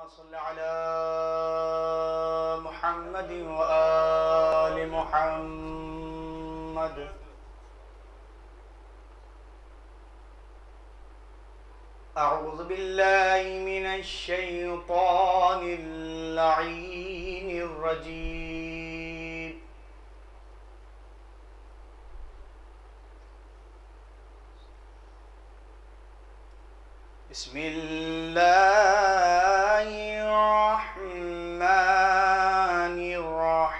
صل على محمد وآل محمد. أعوذ بالله من الشيطان اللعين الرجيم. بسم الله الرحمن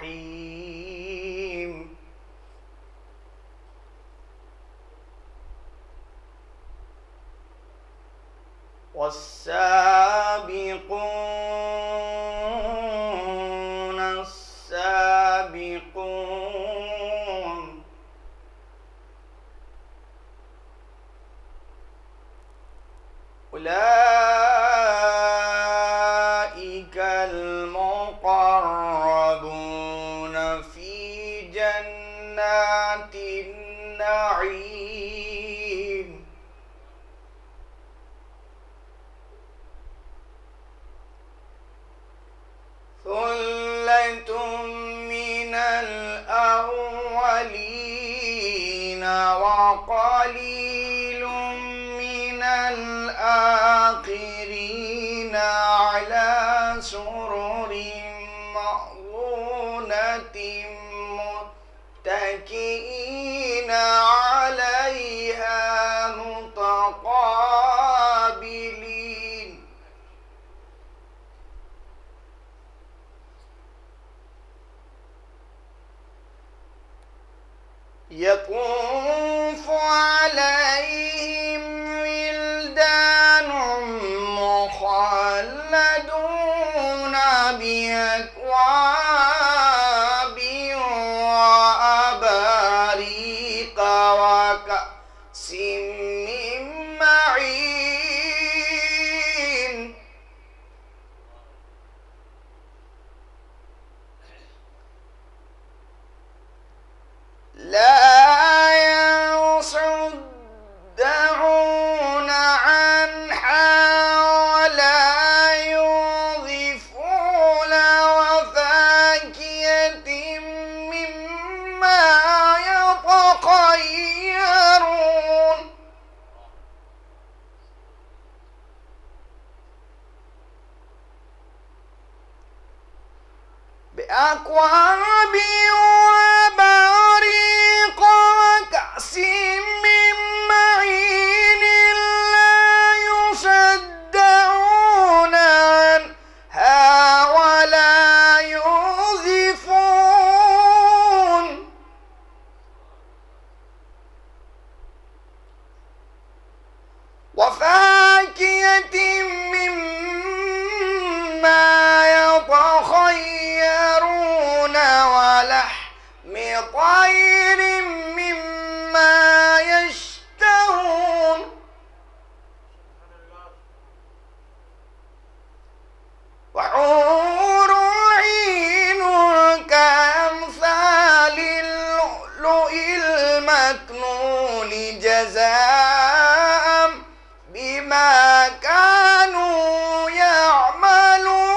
الرحيم. والسابقون السابقون أولئك المقربون في جنات النعيم. ثلة من الأولين وقليل من الآخرين على سرر مأضونة متكئين عليها متقابلين. يطوف عليهم ولدان مخلدون بأكواب وأباريق وكأس من معين. لا يصدعون عنها ولا ينظفون وفاكهة مما يتخيرون. بأكواب وأباريق وكأس من معين لا يصدعون عنها ولا ينزفون. وفاكهة مما يتخيرون ولحم طير مما يشتهون. وحور عين كأمثال اللؤلؤ المكنون جزاء بما كانوا يعملون.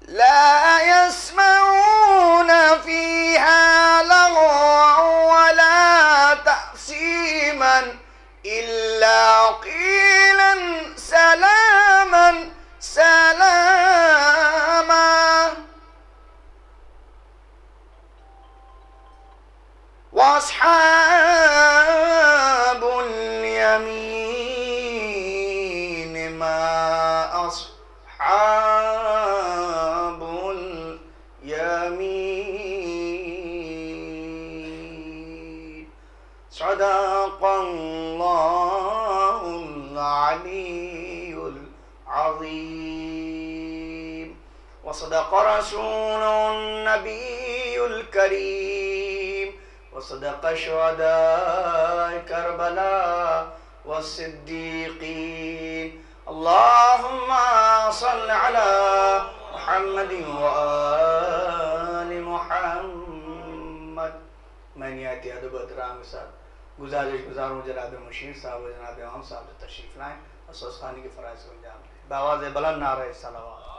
لا يسمعون فيها لغوا ولا تأثيما إلا قيلا سلاما سلاما. وأصحاب اليمين ما أصحاب اليمين. صدق الله العلي العظيم. وصدق رسول النبي الكريم. وصدق شهداء كربلاء والصديقين. اللهم صل على محمد وآل محمد. من يأتي هذا بدران गुजारिश गुजारूँ जनाब मुशीर साहब और जनाब आम साहब जो तशरीफ़ लाएँ और सोस्तानी के फ़राइज़ को अंजाम दें। बावाज़ बुलंद नारे सलावत।